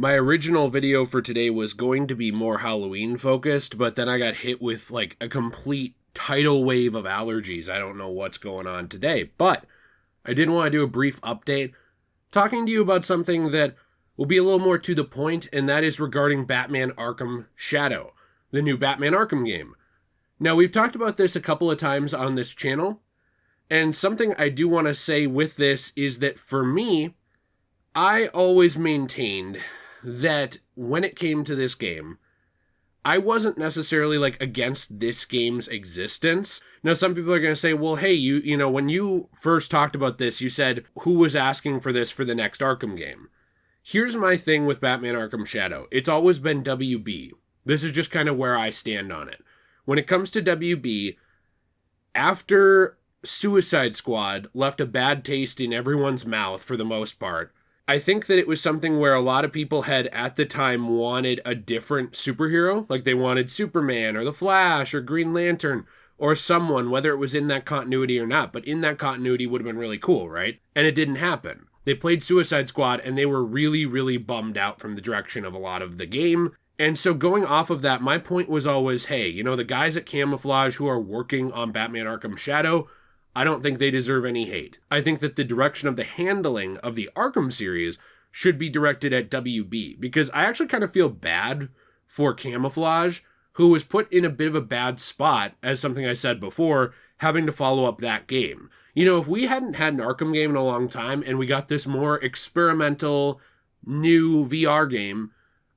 My original video for today was going to be more Halloween focused, but then I got hit with like a complete tidal wave of allergies. I don't know what's going on today, but I did want to do a brief update talking to you about something that will be a little more to the point, and that is regarding Batman Arkham Shadow, the new Batman Arkham game. Now, we've talked about this a couple of times on this channel, and something I do want to say with this is that for me, I always maintained that when it came to this game, I wasn't necessarily like against this game's existence. Now, some people are going to say, well, hey, you know, when you first talked about this, you said, who was asking for this for the next Arkham game? Here's my thing with Batman Arkham Shadow. It's always been WB. This is just kind of where I stand on it. When it comes to WB, after Suicide Squad left a bad taste in everyone's mouth for the most part, I think that it was something where a lot of people had at the time wanted a different superhero. Like they wanted Superman or the Flash or Green Lantern or someone, whether it was in that continuity or not. But in that continuity would have been really cool, right? And it didn't happen. They played Suicide Squad and they were really, really bummed out from the direction of a lot of the game. And so going off of that, my point was always, hey, you know, the guys at Camouflage who are working on Batman Arkham Shadow, I don't think they deserve any hate. I think that the direction of the handling of the Arkham series should be directed at WB, because I actually kind of feel bad for Camouflage, who was put in a bit of a bad spot, as something I said before, having to follow up that game. You know, if we hadn't had an Arkham game in a long time and we got this more experimental, new VR game,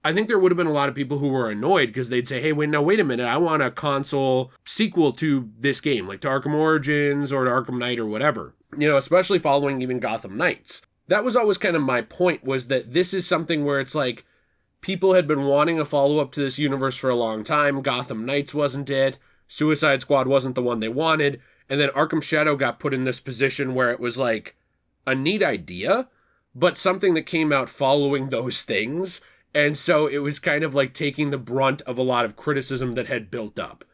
I think there would have been a lot of people who were annoyed because they'd say, hey, wait a minute, I want a console sequel to this game, like to Arkham Origins or to Arkham Knight or whatever. You know, especially following even Gotham Knights. That was always kind of my point, was that this is something where it's like, people had been wanting a follow-up to this universe for a long time. Gotham Knights wasn't it. Suicide Squad wasn't the one they wanted. And then Arkham Shadow got put in this position where it was like a neat idea, but something that came out following those things. And so it was kind of like taking the brunt of a lot of criticism that had built up.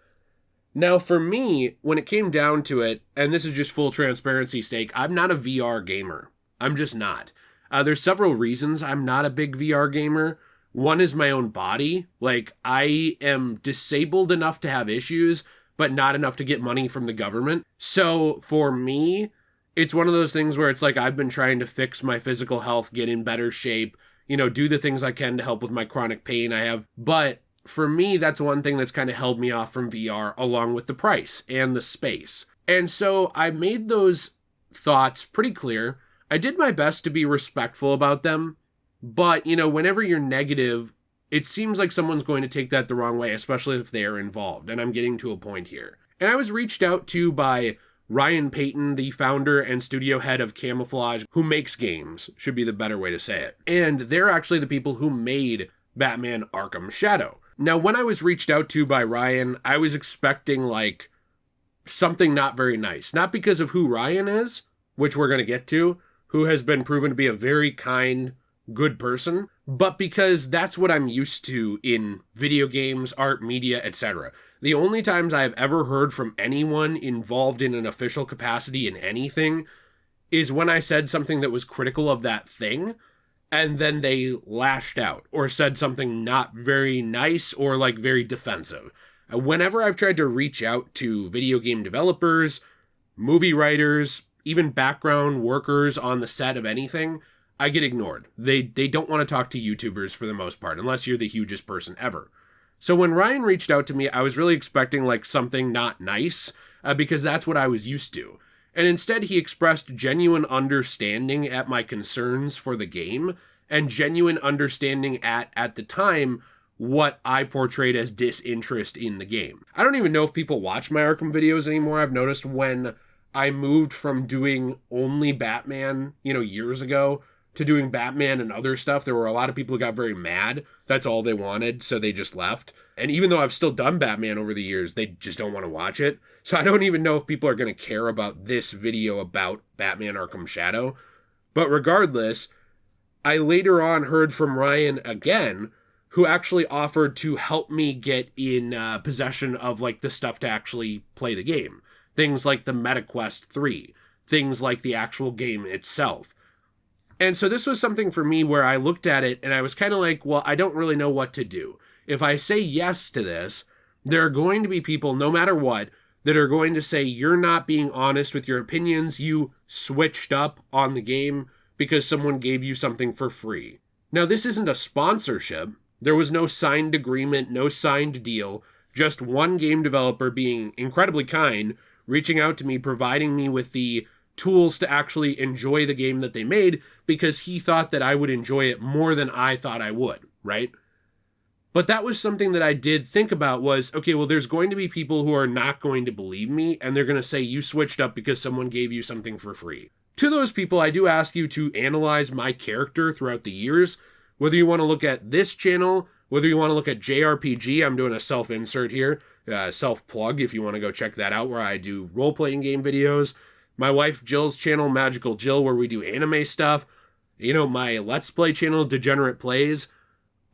Now, for me, when it came down to it, and this is just full transparency sake, I'm not a VR gamer. I'm just not. There's several reasons I'm not a big VR gamer. One is my own body. Like, I am disabled enough to have issues, but not enough to get money from the government. So for me, it's one of those things where it's like I've been trying to fix my physical health, get in better shape, you know, do the things I can to help with my chronic pain I have. But for me, that's one thing that's kind of held me off from VR, along with the price and the space. And so I made those thoughts pretty clear. I did my best to be respectful about them. But, you know, whenever you're negative, it seems like someone's going to take that the wrong way, especially if they're involved. And I'm getting to a point here. And I was reached out to by Ryan Payton, the founder and studio head of Camouflage, who makes games, should be the better way to say it. And they're actually the people who made Batman Arkham Shadow. Now, when I was reached out to by Ryan, I was expecting, like, something not very nice. Not because of who Ryan is, which we're going to get to, who has been proven to be a very kind, good person, but because that's what I'm used to in video games, art, media, etc. The only times I've ever heard from anyone involved in an official capacity in anything is when I said something that was critical of that thing, and then they lashed out or said something not very nice or like very defensive. Whenever I've tried to reach out to video game developers, movie writers, even background workers on the set of anything, I get ignored. They don't want to talk to YouTubers for the most part, unless you're the hugest person ever. So when Ryan reached out to me, I was really expecting like something not nice, because that's what I was used to. And instead he expressed genuine understanding at my concerns for the game, and genuine understanding at the time, what I portrayed as disinterest in the game. I don't even know if people watch my Arkham videos anymore. I've noticed when I moved from doing only Batman, you know, years ago, to doing Batman and other stuff, there were a lot of people who got very mad. That's all they wanted, so they just left. And even though I've still done Batman over the years, they just don't want to watch it. So I don't even know if people are going to care about this video about Batman Arkham Shadow. But regardless, I later on heard from Ryan again, who actually offered to help me get in possession of like the stuff to actually play the game. Things like the MetaQuest 3, things like the actual game itself. And so this was something for me where I looked at it and I was kind of like, well, I don't really know what to do. If I say yes to this, there are going to be people, no matter what, that are going to say you're not being honest with your opinions. You switched up on the game because someone gave you something for free. Now, this isn't a sponsorship. There was no signed agreement, no signed deal, just one game developer being incredibly kind, reaching out to me, providing me with the tools to actually enjoy the game that they made because he thought that I would enjoy it more than I thought I would, right? But that was something that I did think about was, okay, well, there's going to be people who are not going to believe me, and they're going to say you switched up because someone gave you something for free. To those people, I do ask you to analyze my character throughout the years, whether you want to look at this channel, whether you want to look at JayRPG, I'm doing a self-insert here, self-plug if you want to go check that out, where I do role-playing game videos. My wife Jill's channel, Magical Jill, where we do anime stuff. You know, my Let's Play channel, Degenerate Plays.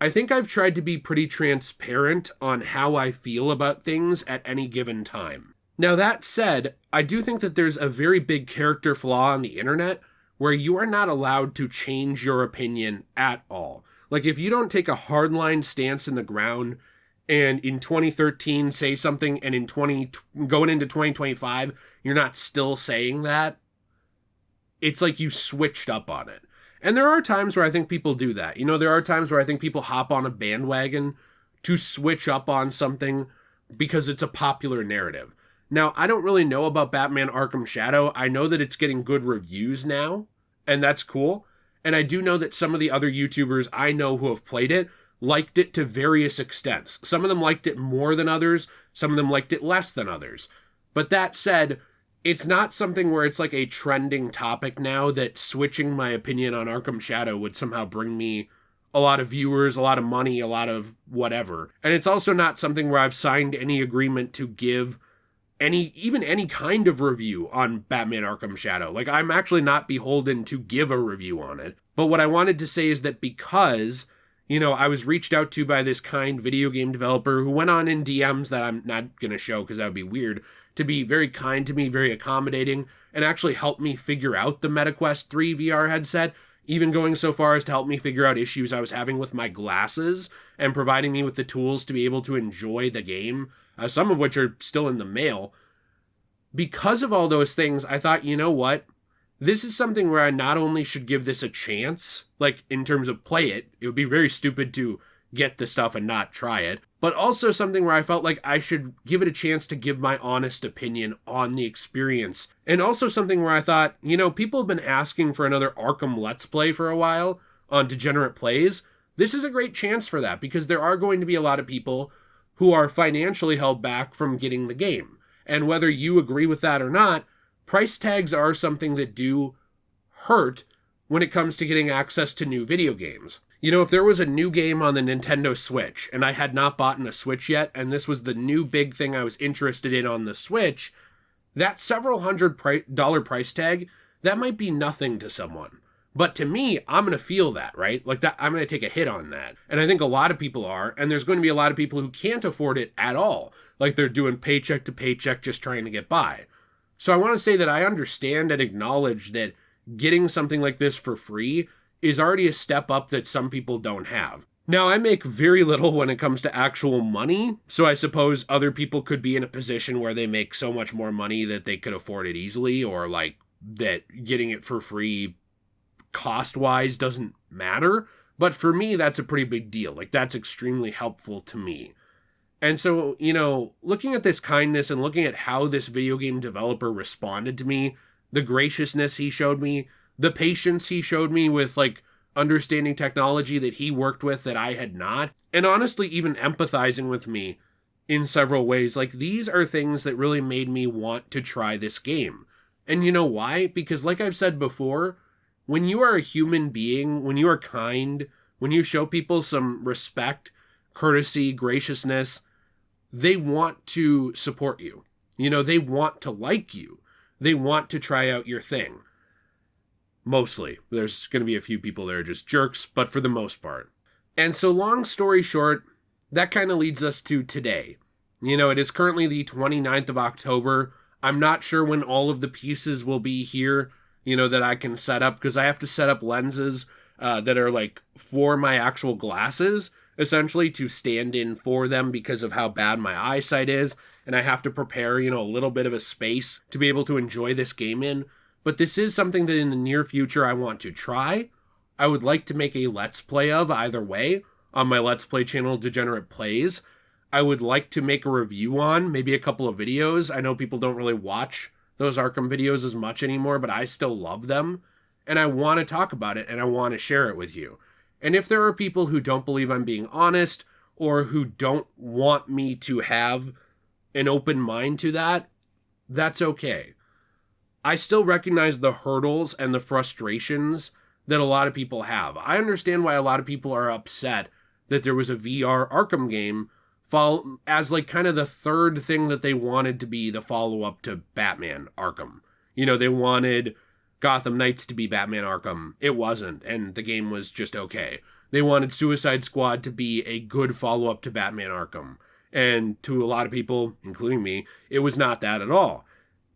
I think I've tried to be pretty transparent on how I feel about things at any given time. Now that said, I do think that there's a very big character flaw on the internet where you are not allowed to change your opinion at all. Like if you don't take a hardline stance in the ground and in 2013 say something and in going into 2025 you're not still saying that, it's like you switched up on it. And there are times where I think people do that. You know, there are times where I think people hop on a bandwagon to switch up on something because it's a popular narrative. Now, I don't really know about Batman Arkham Shadow. I know that it's getting good reviews now, and that's cool. And I do know that some of the other YouTubers I know who have played it liked it to various extents. Some of them liked it more than others. Some of them liked it less than others. But that said, it's not something where it's like a trending topic now that switching my opinion on Arkham Shadow would somehow bring me a lot of viewers, a lot of money, a lot of whatever. And it's also not something where I've signed any agreement to give any kind of review on Batman Arkham Shadow. Like, I'm actually not beholden to give a review on it. But what I wanted to say is that because, you know, I was reached out to by this kind video game developer who went on in DMs that I'm not going to show because that would be weird, to be very kind to me, very accommodating, and actually help me figure out the MetaQuest 3 VR headset, even going so far as to help me figure out issues I was having with my glasses and providing me with the tools to be able to enjoy the game, some of which are still in the mail. Because of all those things, I thought, you know what? This is something where I not only should give this a chance, like in terms of play it would be very stupid to get the stuff and not try it, but also something where I felt like I should give it a chance to give my honest opinion on the experience. And also something where I thought, you know, people have been asking for another Arkham Let's Play for a while on Degenerate Plays. This is a great chance for that because there are going to be a lot of people who are financially held back from getting the game. And whether you agree with that or not, price tags are something that do hurt when it comes to getting access to new video games. You know, if there was a new game on the Nintendo Switch and I had not bought a Switch yet, and this was the new big thing I was interested in on the Switch, that several $100 price tag, that might be nothing to someone. But to me, I'm going to feel that, right? Like that, I'm going to take a hit on that. And I think a lot of people are, and there's going to be a lot of people who can't afford it at all. Like they're doing paycheck to paycheck just trying to get by. So I want to say that I understand and acknowledge that getting something like this for free is already a step up that some people don't have. Now, I make very little when it comes to actual money, so I suppose other people could be in a position where they make so much more money that they could afford it easily, or like that getting it for free cost-wise doesn't matter. But for me, that's a pretty big deal. Like, that's extremely helpful to me. And so, you know, looking at this kindness and looking at how this video game developer responded to me, the graciousness he showed me, the patience he showed me with, like, understanding technology that he worked with that I had not, and honestly even empathizing with me in several ways, like, these are things that really made me want to try this game. And you know why? Because like I've said before, when you are a human being, when you are kind, when you show people some respect, courtesy, graciousness, they want to support you. You know, they want to like you. They want to try out your thing. Mostly. There's going to be a few people that are just jerks, but for the most part. And so long story short, that kind of leads us to today. You know, it is currently the 29th of October. I'm not sure when all of the pieces will be here, that I can set up, because I have to set up lenses that are like for my actual glasses, essentially, to stand in for them because of how bad my eyesight is. And I have to prepare, a little bit of a space to be able to enjoy this game in. But this is something that in the near future I want to try. I would like to make a Let's Play of either way on my Let's Play channel, Degenerate Plays. I would like to make a review on, maybe a couple of videos. I know people don't really watch those Arkham videos as much anymore, but I still love them. And I want to talk about it, and I want to share it with you. And if there are people who don't believe I'm being honest, or who don't want me to have an open mind to that, that's okay. I still recognize the hurdles and the frustrations that a lot of people have. I understand why a lot of people are upset that there was a VR Arkham game as like kind of the third thing that they wanted to be the follow-up to Batman Arkham. They wanted Gotham Knights to be Batman Arkham. It wasn't, and the game was just okay. They wanted Suicide Squad to be a good follow-up to Batman Arkham. And to a lot of people, including me, it was not that at all.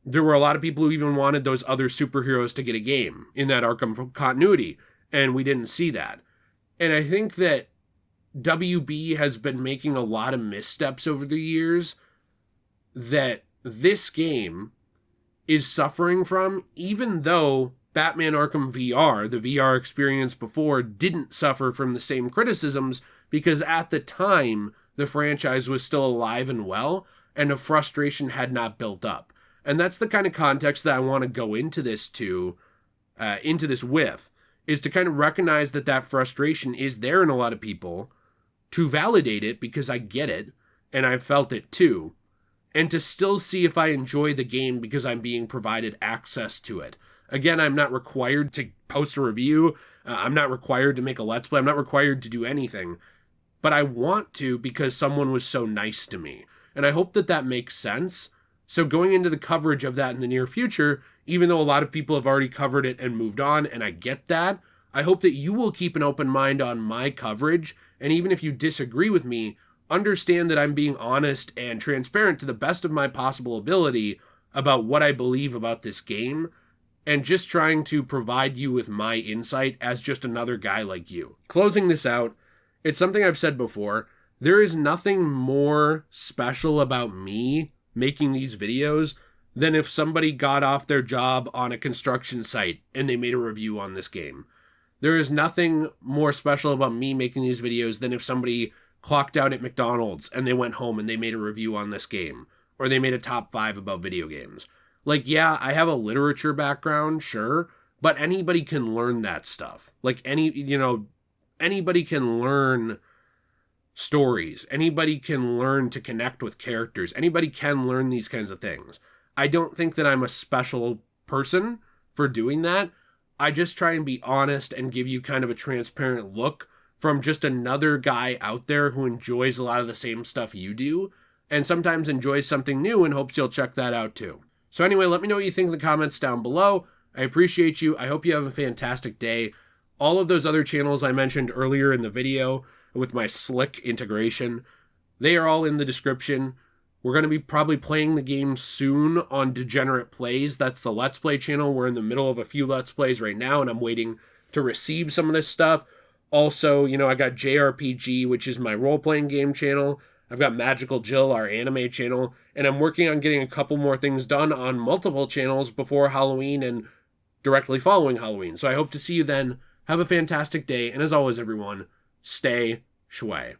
There were a lot of people who even wanted those other superheroes to get a game in that Arkham continuity, and we didn't see that. And I think that WB has been making a lot of missteps over the years that this game is suffering from, even though Batman Arkham VR, the VR experience before, didn't suffer from the same criticisms, because at the time, the franchise was still alive and well, and the frustration had not built up. And that's the kind of context that I want to go into this with, is to kind of recognize that frustration is there in a lot of people, to validate it because I get it, and I've felt it too, and to still see if I enjoy the game because I'm being provided access to it. Again, I'm not required to post a review, I'm not required to make a Let's Play, I'm not required to do anything, but I want to because someone was so nice to me, and I hope that makes sense. So going into the coverage of that in the near future, even though a lot of people have already covered it and moved on, and I get that, I hope that you will keep an open mind on my coverage, and even if you disagree with me, understand that I'm being honest and transparent to the best of my possible ability about what I believe about this game, and just trying to provide you with my insight as just another guy like you. Closing this out, it's something I've said before, there is nothing more special about me making these videos than if somebody got off their job on a construction site and they made a review on this game. There is nothing more special about me making these videos than if somebody clocked out at McDonald's and they went home and they made a review on this game, or they made a top 5 about video games. Like, yeah, I have a literature background, sure, but anybody can learn that stuff. Like, anybody can learn stories. Anybody can learn to connect with characters. Anybody can learn these kinds of things. I don't think that I'm a special person for doing that. I just try and be honest and give you kind of a transparent look from just another guy out there who enjoys a lot of the same stuff you do, and sometimes enjoys something new and hopes you'll check that out too. So anyway, let me know what you think in the comments down below. I appreciate you. I hope you have a fantastic day. All of those other channels I mentioned earlier in the video with my slick integration, they are all in the description. We're going to be probably playing the game soon on Degenerate Plays. That's the Let's Play channel. We're in the middle of a few Let's Plays right now, and I'm waiting to receive some of this stuff. Also, I got JayRPG, which is my role-playing game channel. I've got Magical Jill, our anime channel, and I'm working on getting a couple more things done on multiple channels before Halloween and directly following Halloween. So I hope to see you then. Have a fantastic day, and as always, everyone, stay shui.